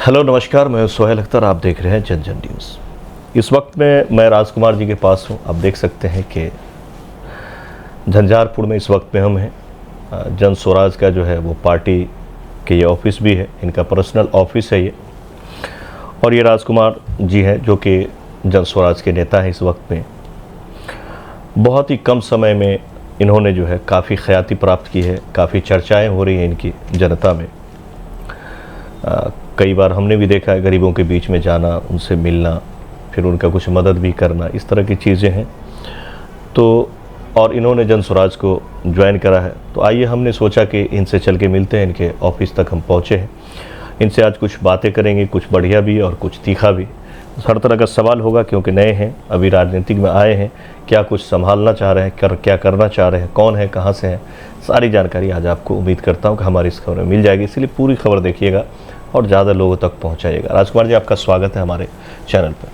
Hello नमस्कार, मैं सोहेल अख्तर, आप देख रहे हैं जन जन न्यूज़। इस वक्त में मैं राजकुमार जी के पास हूं। आप देख सकते हैं कि झंझारपुर में इस वक्त में हम हैं। जन स्वराज का जो है वो पार्टी के ये ऑफिस भी है, इनका पर्सनल ऑफिस है ये। और ये राजकुमार जी हैं जो कि जन स्वराज के नेता हैं इस वक्त में। बहुत ही कम समय में इन्होंने जो है काफ़ी ख्याति प्राप्त की है, काफ़ी चर्चाएँ हो रही हैं इनकी जनता में। कई बार हमने भी देखा है गरीबों के बीच में जाना, उनसे मिलना, फिर उनका कुछ मदद भी करना, इस तरह की चीज़ें हैं। तो और इन्होंने जन स्वराज को ज्वाइन करा है, तो आइए हमने सोचा कि इनसे चल के मिलते हैं। इनके ऑफिस तक हम पहुँचे हैं, इनसे आज कुछ बातें करेंगे, कुछ बढ़िया भी और कुछ तीखा भी। हर तरह का सवाल होगा क्योंकि नए हैं, अभी राजनीतिक में आए हैं, क्या कुछ संभालना चाह रहे हैं, क्या करना चाह रहे हैं, कौन है, कहाँ से हैं, सारी जानकारी आज आपको उम्मीद करता हूँ कि हमारी इस खबर में मिल जाएगी। इसलिए पूरी खबर देखिएगा और ज़्यादा लोगों तक पहुँचाइएगा। राजकुमार जी, आपका स्वागत है हमारे चैनल पर।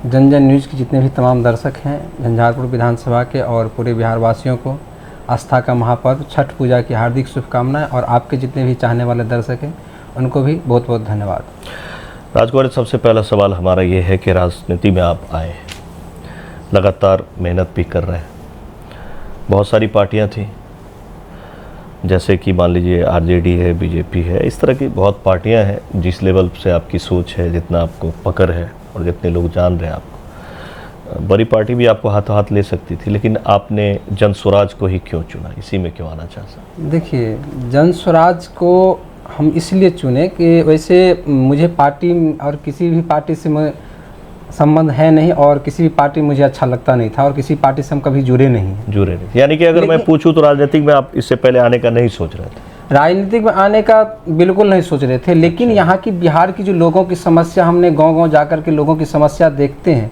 जन जन न्यूज़ के जितने भी तमाम दर्शक हैं, झंझारपुर विधानसभा के और पूरे बिहार वासियों को आस्था का महापर्व छठ पूजा की हार्दिक शुभकामनाएं, और आपके जितने भी चाहने वाले दर्शक हैं उनको भी बहुत बहुत धन्यवाद। राजकुमार जी, सबसे पहला सवाल हमारा ये है कि राजनीति में आप आए हैं, लगातार मेहनत भी कर रहे हैं। बहुत सारी पार्टियां थी, जैसे कि मान लीजिए आरजेडी है, बीजेपी है, इस तरह की बहुत पार्टियां हैं। जिस लेवल से आपकी सोच है, जितना आपको पकड़ है और जितने लोग जान रहे हैं आपको, बड़ी पार्टी भी आपको हाथों हाथ ले सकती थी, लेकिन आपने जन स्वराज को ही क्यों चुना, इसी में क्यों आना चाहता? देखिए, जन स्वराज को हम इसलिए चुने कि वैसे मुझे पार्टी और किसी भी पार्टी से संबंध है नहीं, और किसी भी पार्टी मुझे अच्छा लगता नहीं था, और किसी पार्टी से हम कभी जुड़े नहीं। यानी कि अगर मैं पूछूं तो राजनीतिक में आप इससे पहले आने का नहीं सोच रहे थे? राजनीतिक में आने का बिल्कुल नहीं सोच रहे थे, लेकिन यहाँ की बिहार की जो लोगों की समस्या, हमने गांव-गांव जाकर के लोगों की समस्या देखते हैं,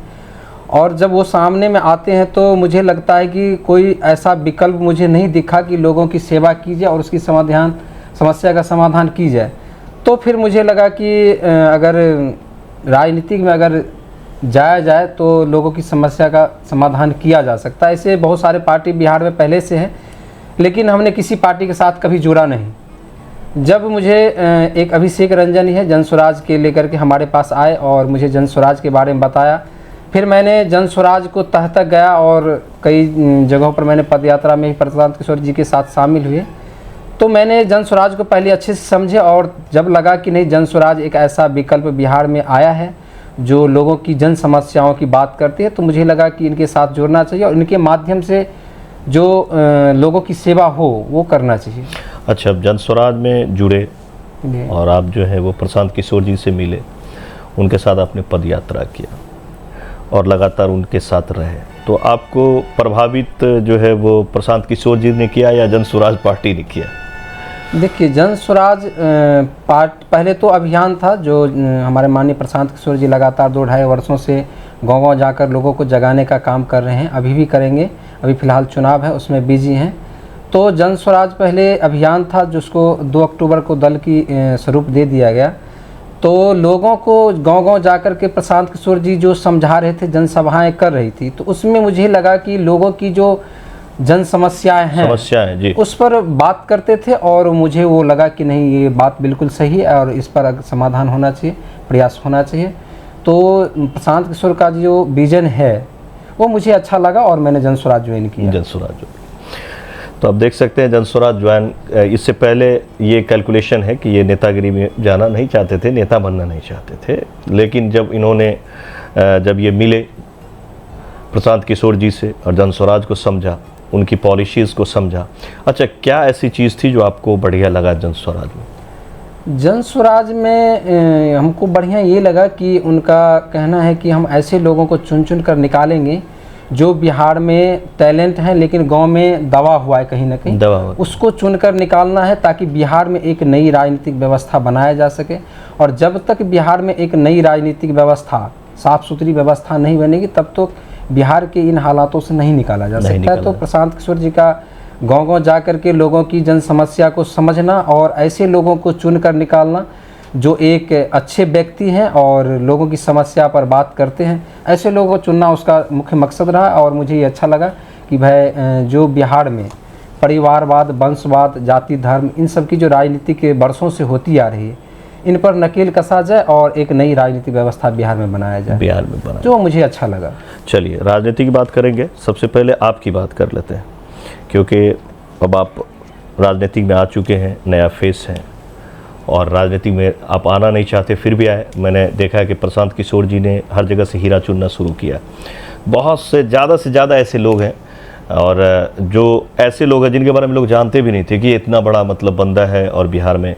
और जब वो सामने में आते हैं तो मुझे लगता है कि कोई ऐसा विकल्प मुझे नहीं दिखा कि लोगों की सेवा की जाए और उसकी समस्या का समाधान की जाए। तो फिर मुझे लगा कि अगर राजनीतिक में अगर जाया जाए तो लोगों की समस्या का समाधान किया जा सकता है। ऐसे बहुत सारे पार्टी बिहार में पहले से हैं, लेकिन हमने किसी पार्टी के साथ कभी जुड़ा नहीं। जब मुझे एक अभिषेक रंजन है जन स्वराज के लेकर के हमारे पास आए और मुझे जन स्वराज के बारे में बताया, फिर मैंने जन स्वराज को तह तक गया और कई जगहों पर मैंने पदयात्रा में ही प्रशांत किशोर जी के साथ शामिल हुए। तो मैंने जन स्वराज को पहले अच्छे से समझे, और जब लगा कि नहीं, जन स्वराज एक ऐसा विकल्प बिहार में आया है जो लोगों की जन समस्याओं की बात करती है, तो मुझे लगा कि इनके साथ जुड़ना चाहिए और इनके माध्यम से जो लोगों की सेवा हो वो करना चाहिए। अच्छा, अब जन स्वराज में जुड़े और आप जो है वो प्रशांत किशोर जी से मिले, उनके साथ आपने पद यात्रा किया और लगातार उनके साथ रहे, तो आपको प्रभावित जो है वो प्रशांत किशोर जी ने किया या जन स्वराज पार्टी ने किया? देखिए, जन स्वराज पहले तो अभियान था जो हमारे माननीय प्रशांत किशोर जी लगातार 2-2.5 वर्षों से गांव-गांव जाकर लोगों को जगाने का काम कर रहे हैं, अभी भी करेंगे। अभी फ़िलहाल चुनाव है, उसमें बिजी हैं। तो जन स्वराज पहले अभियान था जिसको 2 अक्टूबर को दल की स्वरूप दे दिया गया। तो लोगों को गांव-गांव जाकर के प्रशांत किशोर जी जो समझा रहे थे, जनसभाएँ कर रही थी, तो उसमें मुझे लगा कि लोगों की जो जन समस्याएं हैं जी, उस पर बात करते थे, और मुझे वो लगा कि नहीं, ये बात बिल्कुल सही है और इस पर समाधान होना चाहिए, प्रयास होना चाहिए। तो प्रशांत किशोर का जो विजन है वो मुझे अच्छा लगा और मैंने जन स्वराज ज्वाइन किया। जन स्वराज, तो आप देख सकते हैं जन स्वराज ज्वाइन। इससे पहले ये कैलकुलेशन है कि ये नेतागिरी में जाना नहीं चाहते थे, नेता बनना नहीं चाहते थे, लेकिन जब इन्होंने जब ये मिले प्रशांत किशोर जी से और जन स्वराज को समझा, उनकी पॉलिसीज़ को समझा। अच्छा, क्या ऐसी चीज़ थी जो आपको बढ़िया लगा जन स्वराज में? जन स्वराज में हमको बढ़िया ये लगा कि उनका कहना है कि हम ऐसे लोगों को चुन चुन कर निकालेंगे जो बिहार में टैलेंट हैं लेकिन गांव में दबा हुआ है, कहीं ना कहीं उसको चुनकर निकालना है, ताकि बिहार में एक नई राजनीतिक व्यवस्था बनाया जा सके। और जब तक बिहार में एक नई राजनीतिक व्यवस्था, साफ़ सुथरी व्यवस्था नहीं बनेगी, तब तो बिहार के इन हालातों से नहीं निकाला जा सकता है। तो प्रशांत किशोर जी का गांव-गांव जाकर के लोगों की जन समस्या को समझना और ऐसे लोगों को चुनकर निकालना जो एक अच्छे व्यक्ति हैं और लोगों की समस्या पर बात करते हैं, ऐसे लोगों को चुनना उसका मुख्य मकसद रहा। और मुझे ये अच्छा लगा कि भाई जो बिहार में परिवारवाद, वंशवाद, जाति, धर्म, इन सब की जो राजनीति के वर्षों से होती आ रही है, इन पर नकेल कसा जाए और एक नई राजनीतिक व्यवस्था बिहार में बनाया जाए, बिहार में बना, जो मुझे अच्छा लगा। चलिए राजनीति की बात करेंगे, सबसे पहले आपकी बात कर लेते हैं, क्योंकि अब आप राजनीति में आ चुके हैं, नया फेस है और राजनीति में आप आना नहीं चाहते फिर भी आए। मैंने देखा है कि प्रशांत किशोर जी ने हर जगह से हीरा चुनना शुरू किया। बहुत से ज़्यादा ऐसे लोग हैं और जो ऐसे लोग हैं जिनके बारे में लोग जानते भी नहीं थे कि ये इतना बड़ा मतलब बंदा है और बिहार में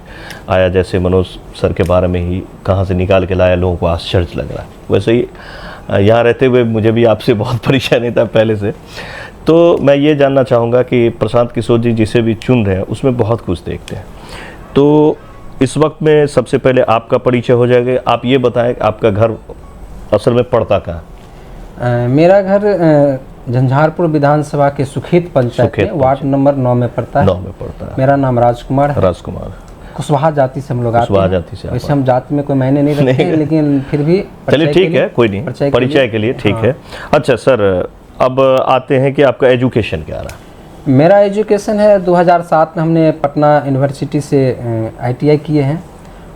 आया। जैसे मनोज सर के बारे में ही कहाँ से निकाल के लाया, लोगों को आश्चर्य लग रहा है। वैसे ही यहाँ रहते हुए मुझे भी आपसे बहुत परिचय नहीं था पहले से, तो मैं ये जानना चाहूँगा कि प्रशांत किशोर जी जिसे भी चुन रहे हैं उसमें बहुत कुछ देखते हैं। तो इस वक्त में सबसे पहले आपका परिचय हो जाएगा। आप ये बताएं कि आपका घर असल में पड़ता कहाँ? मेरा घर झंझारपुर विधानसभा के सुखेत पंचायत में वार्ड नंबर 9 में पड़ता है। 9 में पड़ता है। मेरा नाम राजकुमार है। राजकुमार, कुशवाहा जाति से हम लोग आते हैं। जाति से वैसे हम जाति में कोई मायने नहीं रखते हैं, लेकिन फिर भी चलिए ठीक है, कोई नहीं, परिचय के लिए ठीक है। अच्छा सर, अब आते हैं कि आपका एजुकेशन क्या रहा? मेरा एजुकेशन है 2007 में हमने पटना यूनिवर्सिटी से ITI किए हैं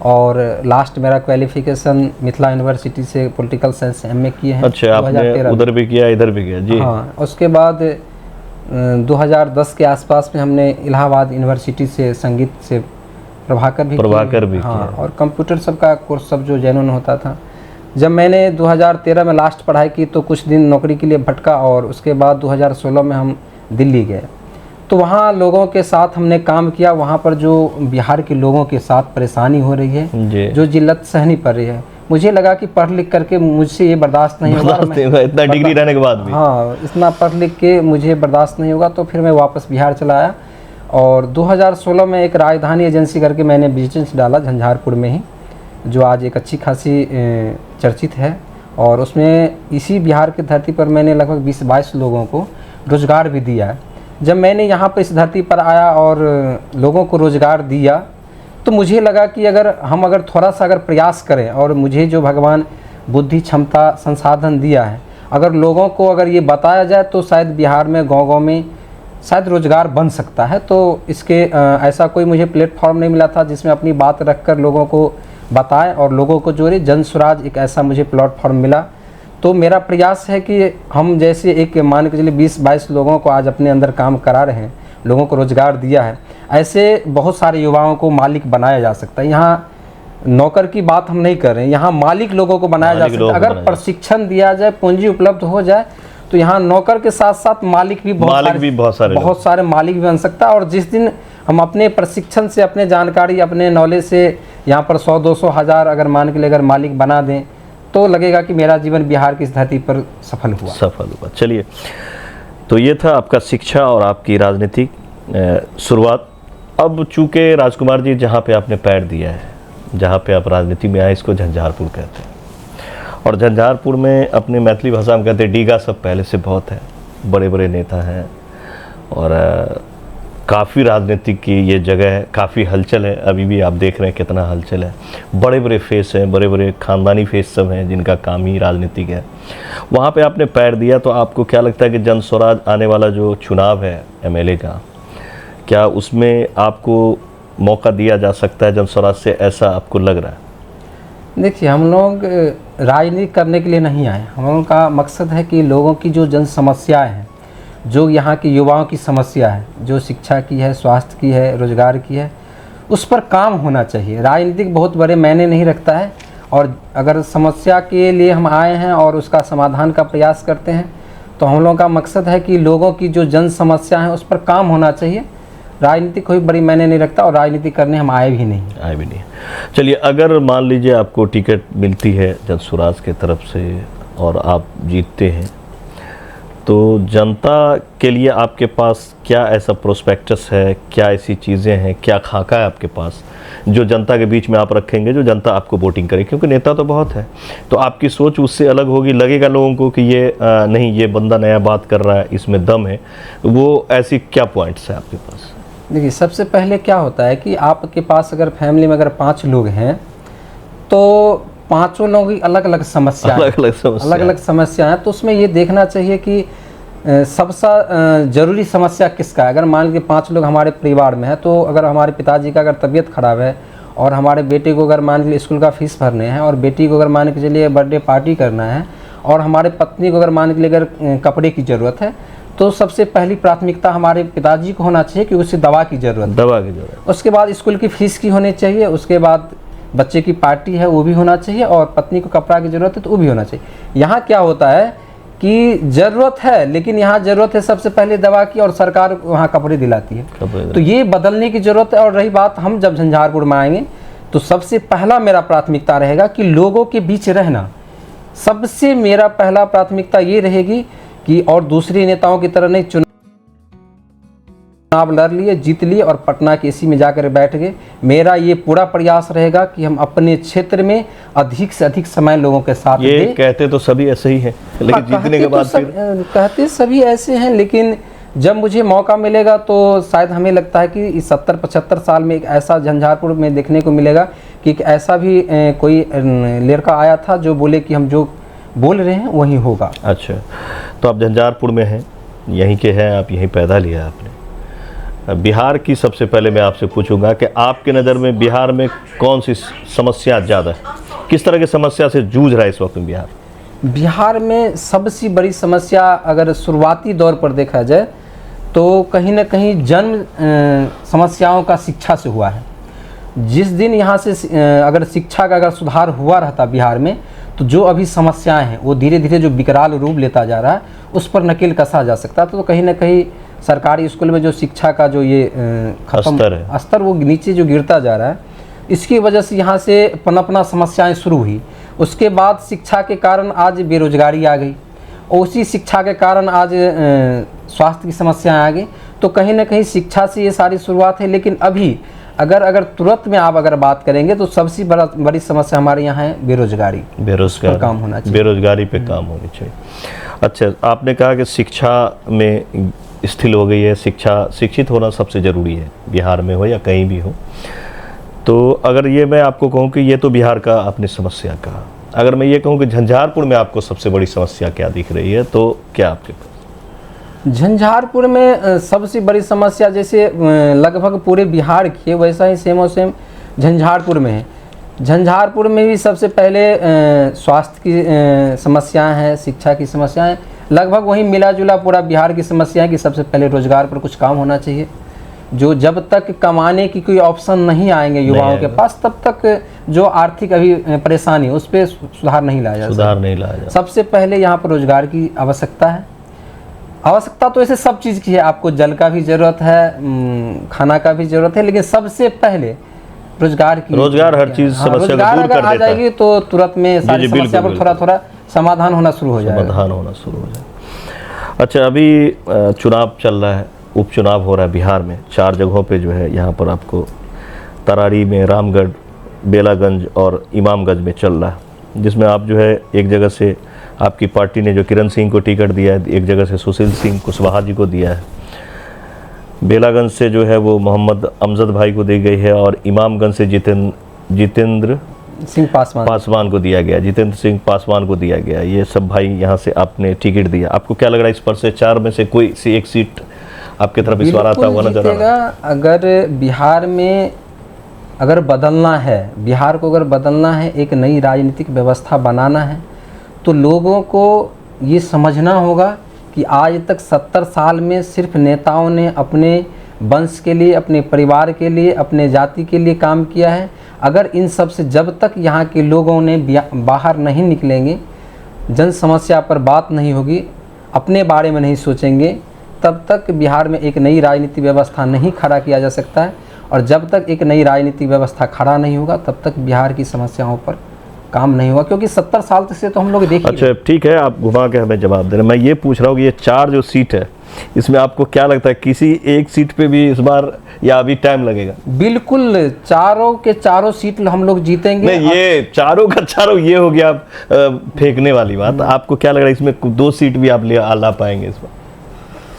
और लास्ट मेरा क्वालिफिकेशन मिथिला यूनिवर्सिटी से पॉलिटिकल साइंस MA किए हैं। अच्छा, आपने उधर भी किया इधर भी किया जी? हाँ, उसके बाद 2010 के आसपास में हमने इलाहाबाद यूनिवर्सिटी से संगीत से प्रभाकर भी किया। और कंप्यूटर सब का कोर्स सब जो जेन्युइन होता था। जब मैंने 2013 में लास्ट पढ़ाई की तो कुछ दिन नौकरी के लिए भटका और उसके बाद 2016 में हम दिल्ली गए। तो वहाँ लोगों के साथ हमने काम किया। वहाँ पर जो बिहार के लोगों के साथ परेशानी हो रही है, जो जिल्लत सहनी पड़ रही है, मुझे लगा कि पढ़ लिख करके मुझसे ये बर्दाश्त नहीं होगा। इतना डिग्री रहने के बाद भी? हाँ, इतना पढ़ लिख के मुझे बर्दाश्त नहीं होगा। तो फिर मैं वापस बिहार चला आया और 2016 में एक राजधानी एजेंसी करके मैंने बिजनेस डाला झंझारपुर में ही, जो आज एक अच्छी खासी चर्चित है। और उसमें इसी बिहार की धरती पर मैंने लगभग 20-22 लोगों को रोज़गार भी दिया है। जब मैंने यहाँ पर इस धरती पर आया और लोगों को रोज़गार दिया तो मुझे लगा कि अगर थोड़ा सा प्रयास करें और मुझे जो भगवान बुद्धि, क्षमता, संसाधन दिया है, अगर लोगों को ये बताया जाए तो शायद बिहार में गांव-गांव में शायद रोज़गार बन सकता है। तो इसके ऐसा कोई मुझे प्लेटफॉर्म नहीं मिला था जिसमें अपनी बात रखकर लोगों को बताएं और लोगों को जोड़े। जन स्वराज एक ऐसा मुझे प्लेटफॉर्म मिला। तो मेरा प्रयास है कि हम जैसे एक मान के चलिए 20-22 लोगों को आज अपने अंदर काम करा रहे हैं, लोगों को रोज़गार दिया है, ऐसे बहुत सारे युवाओं को मालिक बनाया जा सकता है। यहाँ नौकर की बात हम नहीं कर रहे हैं, यहाँ मालिक लोगों को बनाया जा सकता है। अगर प्रशिक्षण दिया जाए, पूंजी उपलब्ध हो जाए तो यहाँ नौकर के साथ साथ मालिक भी बहुत सारे मालिक भी बन सकता है। और जिस दिन हम अपने प्रशिक्षण से, अपने जानकारी, अपने नॉलेज से यहाँ पर 100, 200, 1000 अगर मान के लिए अगर मालिक बना दें तो लगेगा कि मेरा जीवन बिहार की इस धरती पर सफल हुआ। चलिए, तो ये था आपका शिक्षा और आपकी राजनीतिक शुरुआत। अब चूँकि राजकुमार जी जहाँ पे आपने पैर दिया है, जहाँ पे आप राजनीति में आए, इसको झंझारपुर कहते हैं। और झंझारपुर में अपनी मैथिली भाषा में कहते हैं डीगा सब पहले से बहुत है, बड़े बड़े नेता हैं और काफ़ी राजनीतिक की ये जगह है, काफ़ी हलचल है। अभी भी आप देख रहे हैं कितना हलचल है, बड़े बड़े फेस हैं, बड़े बड़े ख़ानदानी फेस सब हैं जिनका काम ही राजनीतिक है। वहाँ पे आपने पैर दिया तो आपको क्या लगता है कि जन स्वराज आने वाला जो चुनाव है MLA का, क्या उसमें आपको मौका दिया जा सकता है जन स्वराज से, ऐसा आपको लग रहा है? देखिए, हम लोग राजनीति करने के लिए नहीं आए। हम लोगों का मकसद है कि लोगों की जो जन समस्याएँ हैं, जो यहाँ के युवाओं की समस्या है, जो शिक्षा की है, स्वास्थ्य की है, रोजगार की है, उस पर काम होना चाहिए। राजनीतिक बहुत बड़े मायने नहीं रखता है। और अगर समस्या के लिए हम आए हैं और उसका समाधान का प्रयास करते हैं तो हम लोगों का मकसद है कि लोगों की जो जन समस्या है उस पर काम होना चाहिए। राजनीति कोई बड़ी मायने नहीं रखता और राजनीति करने हम आए भी नहीं। चलिए, अगर मान लीजिए आपको टिकट मिलती है जन स्वराज के तरफ से और आप जीतते हैं, तो जनता के लिए आपके पास क्या ऐसा प्रोस्पेक्टस है, क्या ऐसी चीज़ें हैं, क्या खाका है आपके पास जो जनता के बीच में आप रखेंगे, जो जनता आपको वोटिंग करे? क्योंकि नेता तो बहुत है, तो आपकी सोच उससे अलग होगी। लगेगा लोगों को कि ये नहीं, ये बंदा नया बात कर रहा है, इसमें दम है। वो ऐसी क्या पॉइंट्स है आपके पास? देखिए, सबसे पहले क्या होता है कि आपके पास अगर फैमिली में अगर 5 लोग हैं तो 5 लोगों की अलग अलग समस्या है। तो उसमें ये देखना चाहिए कि सबसे ज़रूरी समस्या किसका है। अगर मान लीजिए 5 लोग हमारे परिवार में है तो अगर हमारे पिताजी का अगर तबीयत खराब है और हमारे बेटे को अगर मान लीजिए स्कूल का फीस भरने हैं, और बेटी को अगर मान के चलिए बर्थडे पार्टी करना है, और हमारे पत्नी को अगर मान के लिए अगर कपड़े की ज़रूरत है, तो सबसे पहली प्राथमिकता हमारे पिताजी को होना चाहिए कि उसे दवा की ज़रूरत। उसके बाद स्कूल की फीस की होनी चाहिए, उसके बाद बच्चे की पार्टी है वो भी होना चाहिए, और पत्नी को कपड़ा की ज़रूरत है तो वो भी होना चाहिए। यहाँ क्या होता है कि ज़रूरत है, लेकिन यहाँ ज़रूरत है सबसे पहले दवा की, और सरकार वहाँ कपड़े दिलाती है। तो ये बदलने की ज़रूरत है। और रही बात, हम जब झंझारपुर में आएंगे तो सबसे पहला मेरा प्राथमिकता रहेगा कि लोगों के बीच रहना। सबसे मेरा पहला प्राथमिकता ये रहेगी कि और दूसरे नेताओं की तरह नहीं, चुनाव लड़ लिए, जीत लिए और पटना के एसी में जाकर बैठ गए। मेरा ये पूरा प्रयास रहेगा कि हम अपने क्षेत्र में अधिक से अधिक समय लोगों के साथ ये कहते तो सभी ऐसे ही हैं, लेकिन जीतने के बाद कहते सभी ऐसे हैं, लेकिन जब मुझे मौका मिलेगा तो शायद हमें लगता है कि इस 70-75 साल में एक ऐसा झंझारपुर में देखने को मिलेगा कि एक ऐसा भी कोई लड़का आया था जो बोले कि हम जो बोल रहे हैं वही होगा। अच्छा, तो आप झंझारपुर में हैं, यहीं के हैं, आप यहीं पैदा लिया आपने। बिहार की सबसे पहले मैं आपसे पूछूंगा कि आपके नज़र में बिहार में कौन सी समस्या ज़्यादा है, किस तरह की समस्या से जूझ रहा है इस वक्त में बिहार? बिहार में सबसे बड़ी समस्या अगर शुरुआती दौर पर देखा जाए तो कहीं ना कहीं जन्म समस्याओं का शिक्षा से हुआ है। जिस दिन यहाँ से अगर शिक्षा का अगर सुधार हुआ रहता बिहार में, तो जो अभी समस्याएं हैं वो धीरे धीरे जो विकराल रूप लेता जा रहा है उस पर नकेल कसा जा सकता है। तो कहीं ना कहीं सरकारी स्कूल में जो शिक्षा का जो ये स्तर वो नीचे जो गिरता जा रहा है, इसकी वजह से यहाँ से पनपना समस्याएं शुरू हुई। उसके बाद शिक्षा के कारण आज बेरोजगारी आ गई, और उसी शिक्षा के कारण आज स्वास्थ्य की समस्याएं आ गई। तो कहीं ना कहीं शिक्षा से ये सारी शुरुआत है। लेकिन अभी अगर तुरंत में आप अगर बात करेंगे तो सबसे बड़ी समस्या हमारे यहाँ है बेरोजगारी पर काम होना चाहिए, बेरोजगारी पे काम होनी चाहिए। अच्छा, आपने कहा कि शिक्षा में स्थिल हो गई है, शिक्षित होना सबसे ज़रूरी है, बिहार में हो या कहीं भी हो। तो अगर ये मैं आपको कहूँ कि ये तो बिहार का आपने समस्या कहा, अगर मैं ये कहूँ कि झंझारपुर में आपको सबसे बड़ी समस्या क्या दिख रही है, तो क्या आपके पास? झंझारपुर में सबसे बड़ी समस्या जैसे लगभग पूरे बिहार की है, वैसा ही सेम और सेम झंझारपुर में है। झंझारपुर में भी सबसे पहले स्वास्थ्य की समस्याएं हैं, शिक्षा की समस्याएं, लगभग वही मिला जुला पूरा बिहार की समस्या है कि सबसे पहले रोजगार पर कुछ काम होना चाहिए। जो जब तक कमाने की कोई ऑप्शन नहीं आएंगे युवाओं के पास, तब तक जो आर्थिक अभी परेशानी उस पर सुधार नहीं लाया जा। सबसे पहले यहाँ पर रोजगार की आवश्यकता है। आवश्यकता तो ऐसे सब चीज़ की है, आपको जल का भी ज़रूरत है, खाना का भी ज़रूरत है, लेकिन सबसे पहले रोजगार हर चीज़ समस्या को दूर कर देता है। अगर आ जाएगी तो तुरंत में सारी समस्या पर थोड़ा थोड़ा समाधान होना शुरू हो जाए। अच्छा, अभी चुनाव चल रहा है, उपचुनाव हो रहा है बिहार में 4 जगहों पे जो है, यहाँ पर आपको तरारी में, रामगढ़, बेलागंज और इमामगंज में चल रहा है, जिसमें आप जो है एक जगह से आपकी पार्टी ने जो किरण सिंह को टिकट दिया है, एक जगह से सुशील सिंह कुशवाहा जी को दिया है। बेलागंज से जो है वो मोहम्मद अमजद भाई को दी गई है, और इमामगंज से जितेंद्र सिंह पासवान को दिया गया, जितेंद्र सिंह पासवान को दिया गया। ये सब भाई यहाँ से आपने टिकट दिया। आपको क्या लग रहा है इस पर से 4 में से कोई सी एक सीट आपकी तरफ इस बार आता हुआ नजर आ रहा है? अगर बिहार में अगर बदलना है, बिहार को अगर बदलना है, एक नई राजनीतिक व्यवस्था बनाना है, तो लोगों को ये समझना होगा कि आज तक 70 साल में सिर्फ नेताओं ने अपने वंश के लिए, अपने परिवार के लिए, अपने जाति के लिए काम किया है। अगर इन सब से जब तक यहाँ के लोगों ने बाहर नहीं निकलेंगे, जन समस्या पर बात नहीं होगी, अपने बारे में नहीं सोचेंगे, तब तक बिहार में एक नई राजनीतिक व्यवस्था नहीं खड़ा किया जा सकता है। और जब तक एक नई राजनीतिक व्यवस्था खड़ा नहीं होगा, तब तक बिहार की समस्याओं पर काम नहीं हुआ, क्योंकि 70 साल से तो हम लोग देख। अच्छा, ठीक है, आप घुमा के हमें जवाब दे रहे हैं। मैं ये पूछ रहा हूँ कि ये 4 जो सीट है, इसमें आपको क्या लगता है किसी एक सीट पे भी इस बार या अभी टाइम लगेगा? बिल्कुल, चारों के चारों सीट हम लोग जीतेंगे। नहीं, ये चारों का चारों ये हो गया फेंकने वाली बात। आपको क्या लग रहा है इसमें 2 सीट भी आप ला पाएंगे इस बार?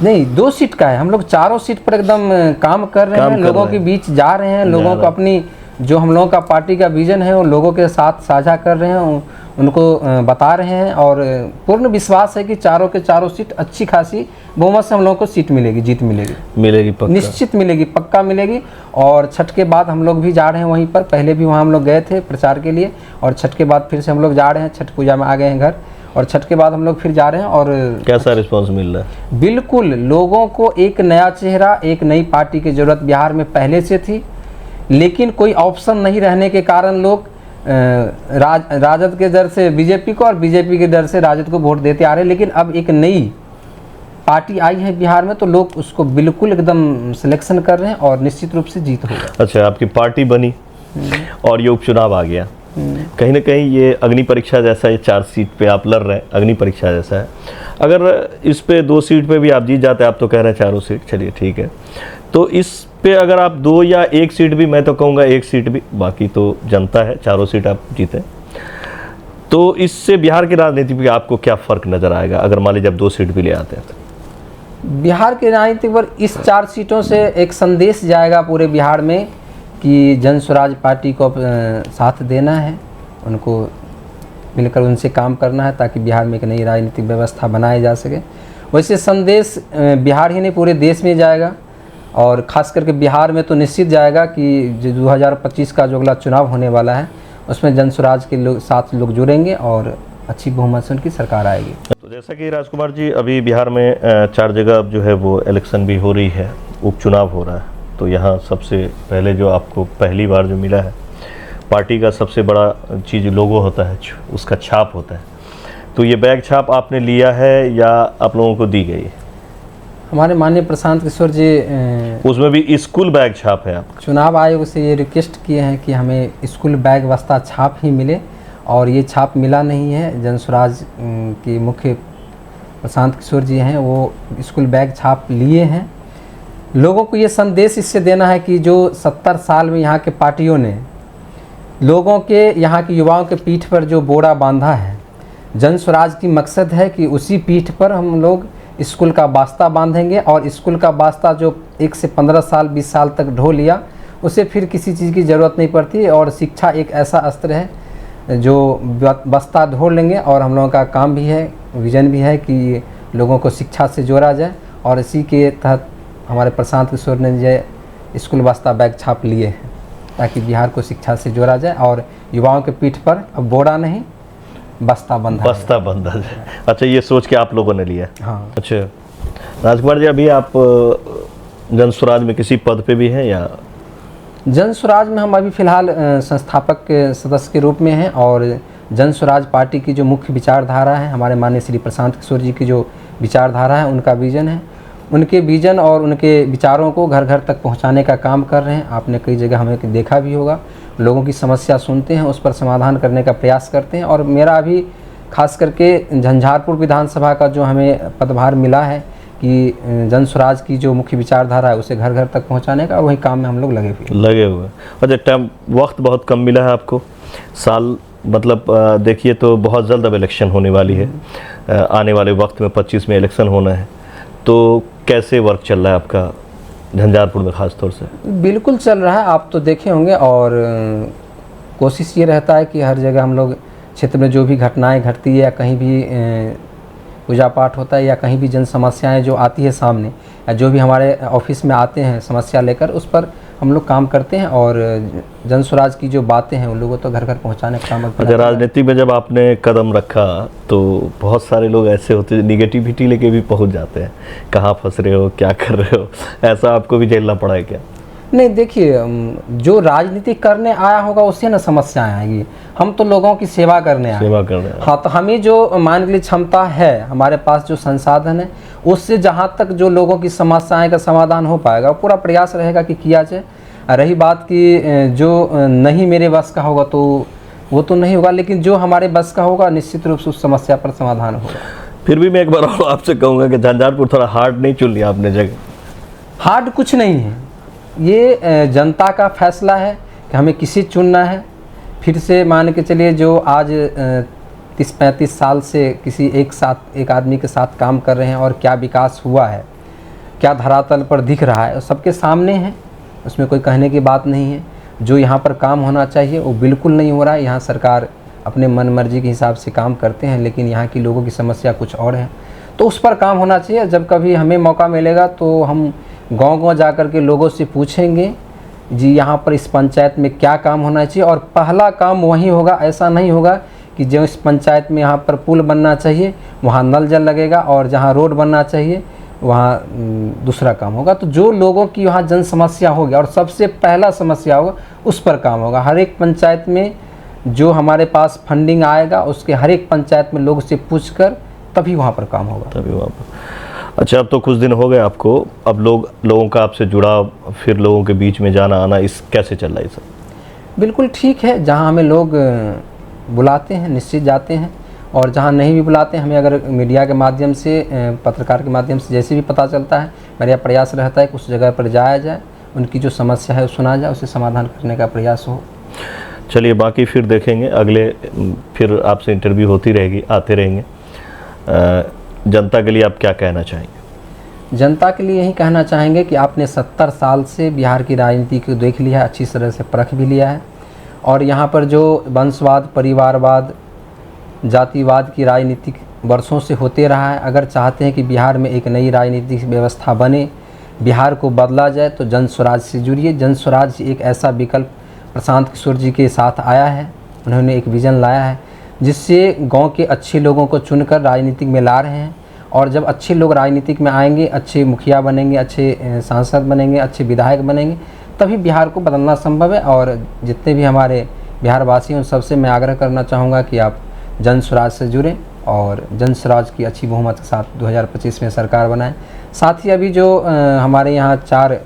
नहीं, 2 सीट का है, हम लोग चारों सीट पर एकदम काम कर रहे हैं, लोगों के बीच जा रहे हैं, लोगों को अपनी जो हम लोगों का पार्टी का विज़न है वो लोगों के साथ साझा कर रहे हैं, उनको बता रहे हैं और पूर्ण विश्वास है कि चारों के चारों सीट अच्छी खासी बहुमत से हम लोगों को सीट मिलेगी, जीत मिलेगी पक्का। निश्चित मिलेगी, पक्का मिलेगी। और छठ के बाद हम लोग भी जा रहे हैं वहीं पर, पहले भी वहाँ हम लोग गए थे प्रचार के लिए और छठ के बाद फिर से हम लोग जा रहे हैं, छठ पूजा में आ गए हैं घर और छठ के बाद हम लोग फिर जा रहे हैं। और कैसा रिस्पांस मिल रहा है? बिल्कुल, लोगों को एक नया चेहरा, एक नई पार्टी की ज़रूरत बिहार में पहले से थी, लेकिन कोई ऑप्शन नहीं रहने के कारण लोग राजद के डर से बीजेपी को और बीजेपी के डर से राजद को वोट देते आ रहे हैं। लेकिन अब एक नई पार्टी आई है बिहार में तो लोग उसको बिल्कुल एकदम सिलेक्शन कर रहे हैं और निश्चित रूप से जीत होगा। अच्छा, आपकी पार्टी बनी और ये उपचुनाव आ गया, कहीं ना कहीं ये अग्नि परीक्षा जैसा, ये 4 सीट पे आप लड़ रहे हैं, अग्नि परीक्षा जैसा है। अगर इस पे 2 सीट पे भी आप जीत जाते, आप तो कह रहे हैं 4 सीट, चलिए ठीक है, तो इस पे अगर आप 2 या 1 सीट भी, मैं तो कहूँगा 1 सीट भी, बाकी तो जनता है, 4 सीट आप जीते, तो इससे बिहार की राजनीति पे आपको क्या फ़र्क नज़र आएगा अगर मान लीजिए आप 2 सीट भी ले आते हैं? बिहार की राजनीति पर इस 4 सीटों से एक संदेश जाएगा पूरे बिहार में कि जन स्वराज पार्टी को साथ देना है, उनको मिलकर उनसे काम करना है ताकि बिहार में एक नई राजनीतिक व्यवस्था बनाई जा सके। वैसे संदेश बिहार ही नहीं पूरे देश में जाएगा और ख़ास करके बिहार में तो निश्चित जाएगा कि जो 2025 का जो अगला चुनाव होने वाला है उसमें जन स्वराज के साथ लोग जुड़ेंगे और अच्छी बहुमत से उनकी सरकार आएगी। तो जैसा कि राजकुमार जी, अभी बिहार में 4 जगह जो है वो इलेक्शन भी हो रही है, उपचुनाव हो रहा है, तो यहाँ सबसे पहले जो आपको पहली बार जो मिला है पार्टी का सबसे बड़ा चीज़ लोगो होता है, उसका छाप होता है, तो ये बैग छाप आपने लिया है या आप लोगों को दी गई है? हमारे माननीय प्रशांत किशोर जी उसमें भी स्कूल बैग छाप है आपका? चुनाव आयोग से ये रिक्वेस्ट किए हैं कि हमें स्कूल बैग वस्ता छाप ही मिले और ये छाप मिला नहीं है। जन स्वराज के मुख्य प्रशांत किशोर जी हैं, वो स्कूल बैग छाप लिए हैं। लोगों को ये संदेश इससे देना है कि जो 70 साल में यहाँ के पार्टियों ने लोगों के, यहाँ के युवाओं के पीठ पर जो बोरा बांधा है, जन स्वराज की मकसद है कि उसी पीठ पर हम लोग स्कूल का वास्ता बांधेंगे और स्कूल का वास्ता जो 1 से 15 साल 20 साल तक ढो लिया उसे फिर किसी चीज़ की ज़रूरत नहीं पड़ती। और शिक्षा एक ऐसा अस्त्र है जो बस्ता ढो लेंगे और हम लोगों का काम भी है, विज़न भी है कि लोगों को शिक्षा से जोड़ा जाए और इसी के तहत हमारे प्रशांत किशोर ने जो स्कूल वास्ता बैग छाप लिए हैं ताकि बिहार को शिक्षा से जोड़ा जाए और युवाओं के पीठ पर अब बोरा नहीं बस्ता बंधा जाए। अच्छा, ये सोच के आप लोगों ने लिया? हाँ। अच्छा राजकुमार जी, अभी आप जन स्वराज में किसी पद पे भी हैं या? जन स्वराज में हम अभी फ़िलहाल संस्थापक के सदस्य के रूप में हैं और जन स्वराज पार्टी की जो मुख्य विचारधारा है, हमारे माननीय श्री प्रशांत किशोर जी की जो विचारधारा है, उनका विज़न है, उनके विज़न और उनके विचारों को घर घर तक पहुंचाने का काम कर रहे हैं। आपने कई जगह हमें देखा भी होगा, लोगों की समस्या सुनते हैं, उस पर समाधान करने का प्रयास करते हैं। और मेरा अभी खास करके झंझारपुर विधानसभा का जो हमें पदभार मिला है कि जन स्वराज की जो मुख्य विचारधारा है उसे घर घर तक पहुंचाने का, वही काम में हम लोग लगे हुए। अच्छा, टाइम वक्त बहुत कम मिला है आपको, साल मतलब देखिए तो बहुत जल्द अब इलेक्शन होने वाली है, आने वाले वक्त में 25 में इलेक्शन होना है, तो कैसे वर्क चल रहा है आपका झंझारपुर में ख़ास तौर से? बिल्कुल चल रहा है, आप तो देखे होंगे। और कोशिश ये रहता है कि हर जगह हम लोग क्षेत्र में जो भी घटनाएं घटती है या कहीं भी पूजा पाठ होता है या कहीं भी जन समस्याएं जो आती है सामने या जो भी हमारे ऑफिस में आते हैं समस्या लेकर, उस पर हम लोग काम करते हैं और जन स्वराज की जो बातें हैं उन लोगों तो घर घर पहुंचाने का काम। अच्छा, राजनीति में जब आपने कदम रखा तो बहुत सारे लोग ऐसे होते हैं निगेटिविटी लेके भी पहुंच जाते हैं, कहाँ फंस रहे हो, क्या कर रहे हो, ऐसा आपको भी झेलना पड़ा है क्या? नहीं, देखिए, जो राजनीति करने आया होगा उससे ना समस्याएं आएगी, हम तो लोगों की सेवा करने आए। हाँ, तो हमें जो मान ली क्षमता है, हमारे पास जो संसाधन है, उससे जहाँ तक जो लोगों की समस्याएं का समाधान हो पाएगा पूरा प्रयास रहेगा कि किया जाए। रही बात कि जो नहीं मेरे बस का होगा तो वो तो नहीं होगा, लेकिन जो हमारे बस का होगा निश्चित रूप से उस समस्या पर समाधान होगा। फिर भी मैं एक बार और आपसे कहूँगा कि झंझारपुर थोड़ा हार्ड नहीं चुन लिया आपने जगह? हार्ड कुछ नहीं है, ये जनता का फैसला है कि हमें किसे चुनना है। फिर से मान के चलिए, जो आज 30-35 साल से किसी एक आदमी के साथ काम कर रहे हैं और क्या विकास हुआ है, क्या धरातल पर दिख रहा है, सबके सामने है, उसमें कोई कहने की बात नहीं है। जो यहाँ पर काम होना चाहिए वो बिल्कुल नहीं हो रहा है। यहाँ सरकार अपने मन मर्जी के हिसाब से काम करते हैं, लेकिन यहाँ की लोगों की समस्या कुछ और है, तो उस पर काम होना चाहिए। जब कभी हमें मौका मिलेगा तो हम गांव-गांव जा कर के लोगों से पूछेंगे जी यहाँ पर इस पंचायत में क्या काम होना चाहिए, और पहला काम वही होगा। ऐसा नहीं होगा कि जो इस पंचायत में यहाँ पर पुल बनना चाहिए वहाँ नल जल लगेगा, और जहाँ रोड बनना चाहिए वहाँ दूसरा काम होगा। तो जो लोगों की वहाँ जन समस्या होगी और सबसे पहला समस्या होगा उस पर काम होगा। हर एक पंचायत में जो हमारे पास फंडिंग आएगा उसके हर एक पंचायत में लोग से पूछकर तभी वहाँ पर काम होगा। तभी वहाँ पर। अच्छा, अब तो कुछ दिन हो गए आपको, अब लोगों का आपसे जुड़ाव, फिर लोगों के बीच में जाना आना, इस कैसे चल रहा है सब? बिल्कुल ठीक है, जहाँ हमें लोग बुलाते हैं निश्चित जाते हैं, और जहाँ नहीं भी बुलाते हैं हमें अगर मीडिया के माध्यम से, पत्रकार के माध्यम से जैसे भी पता चलता है, मेरा प्रयास रहता है कि उस जगह पर जाया जाए, उनकी जो समस्या है सुना जाए, उसे समाधान करने का प्रयास हो। चलिए, बाकी फिर देखेंगे, अगले फिर आपसे इंटरव्यू होती रहेगी, आते रहेंगे। जनता के लिए आप क्या कहना चाहेंगे? जनता के लिए यही कहना चाहेंगे कि आपने 70 साल से बिहार की राजनीति को देख लिया है, अच्छी तरह से परख भी लिया है, और यहाँ पर जो वंशवाद, परिवारवाद, जातिवाद की राजनीति वर्षों से होते रहा है। अगर चाहते हैं कि बिहार में एक नई राजनीतिक व्यवस्था बने, बिहार को बदला जाए, तो जन स्वराज से जुड़िए। जन स्वराज एक ऐसा विकल्प प्रशांत किशोर जी के साथ आया है, उन्होंने एक विज़न लाया है जिससे गांव के अच्छे लोगों को चुनकर राजनीतिक में ला रहे हैं। और जब अच्छे लोग राजनीतिक में आएंगे, अच्छे मुखिया बनेंगे, अच्छे सांसद बनेंगे, अच्छे विधायक बनेंगे, तभी बिहार को बदलना संभव है। और जितने भी हमारे बिहारवासी हैं उन सबसे मैं आग्रह करना चाहूँगा कि आप जन स्वराज से जुड़ें और जन स्वराज की अच्छी बहुमत के साथ 2025 में सरकार बनाएं। साथ ही अभी जो हमारे यहाँ 4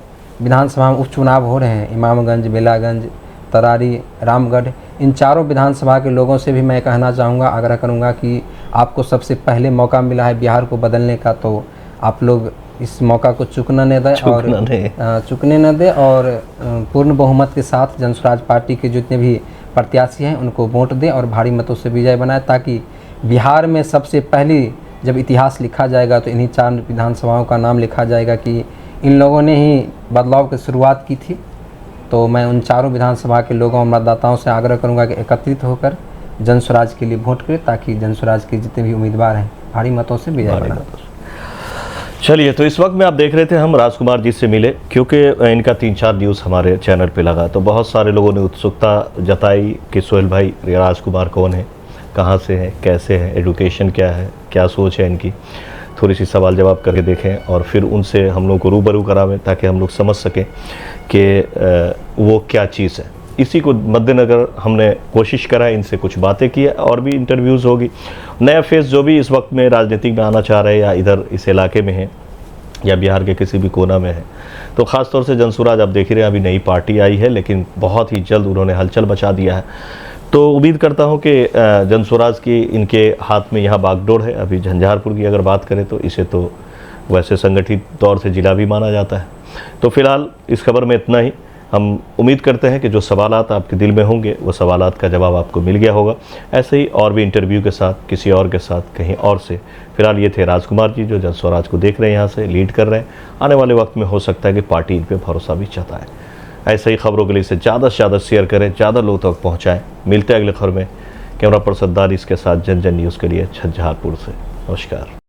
विधानसभा में उपचुनाव हो रहे हैं, इमामगंज, बेलागंज, तरारी, रामगढ़, इन चारों विधानसभा के लोगों से भी मैं कहना चाहूँगा, आग्रह करूँगा कि आपको सबसे पहले मौका मिला है बिहार को बदलने का, तो आप लोग इस मौका को चूकने न दें और पूर्ण बहुमत के साथ जन स्वराज पार्टी के जितने भी प्रत्याशी हैं उनको वोट दें और भारी मतों से विजय बनाएं, ताकि बिहार में सबसे पहले जब इतिहास लिखा जाएगा तो इन्हीं 4 विधानसभाओं का नाम लिखा जाएगा कि इन लोगों ने ही बदलाव की शुरुआत की थी। तो मैं उन चारों विधानसभा के लोगों और मतदाताओं से आग्रह करूंगा कि एकत्रित होकर जन स्वराज के लिए वोट करें, ताकि जन स्वराज के जितने भी उम्मीदवार हैं भारी मतों से विजय बनाएं। चलिए, तो इस वक्त में आप देख रहे थे, हम राजकुमार जी से मिले, क्योंकि इनका 3-4 न्यूज़ हमारे चैनल पे लगा, तो बहुत सारे लोगों ने उत्सुकता जताई कि सोहेल भाई राजकुमार कौन है, कहाँ से हैं, कैसे हैं, एजुकेशन क्या है, क्या सोच है इनकी। थोड़ी सी सवाल जवाब करके देखें और फिर उनसे हम लोग को रूबरू करावें, ताकि हम लोग समझ सकें कि वो क्या चीज़ है। इसी को मद्देनज़र हमने कोशिश करा, इनसे कुछ बातें की, और भी इंटरव्यूज़ होगी। नया फेस जो भी इस वक्त में राजनीति में आना चाह रहे हैं, या इधर इस इलाके में है या बिहार के किसी भी कोना में है, तो ख़ास तौर से जन स्वराज आप देख रहे हैं, अभी नई पार्टी आई है, लेकिन बहुत ही जल्द उन्होंने हलचल मचा दिया है। तो उम्मीद करता हूं कि जन स्वराज की इनके हाथ में यहाँ बागडोर है। अभी झंझारपुर की अगर बात करें तो इसे तो वैसे संगठित तौर से जिला भी माना जाता है। तो फिलहाल इस खबर में इतना ही। हम उम्मीद करते हैं कि जो सवालात आपके दिल में होंगे वो सवालात का जवाब आपको मिल गया होगा। ऐसे ही और भी इंटरव्यू के साथ, किसी और के साथ, कहीं और से। फिलहाल ये थे राजकुमार जी, जो जन स्वराज को देख रहे हैं, यहाँ से लीड कर रहे हैं। आने वाले वक्त में हो सकता है कि पार्टी इन पर भरोसा भी जताए। ऐसे ही खबरों के लिए इसे ज़्यादा से ज़्यादा शेयर करें, ज़्यादा लोगों तक पहुँचाएँ। मिलते हैं अगले खबर में। कैमरा पर्सन दानिश के साथ जन जन न्यूज़ के लिए झंझारपुर से। नमस्कार।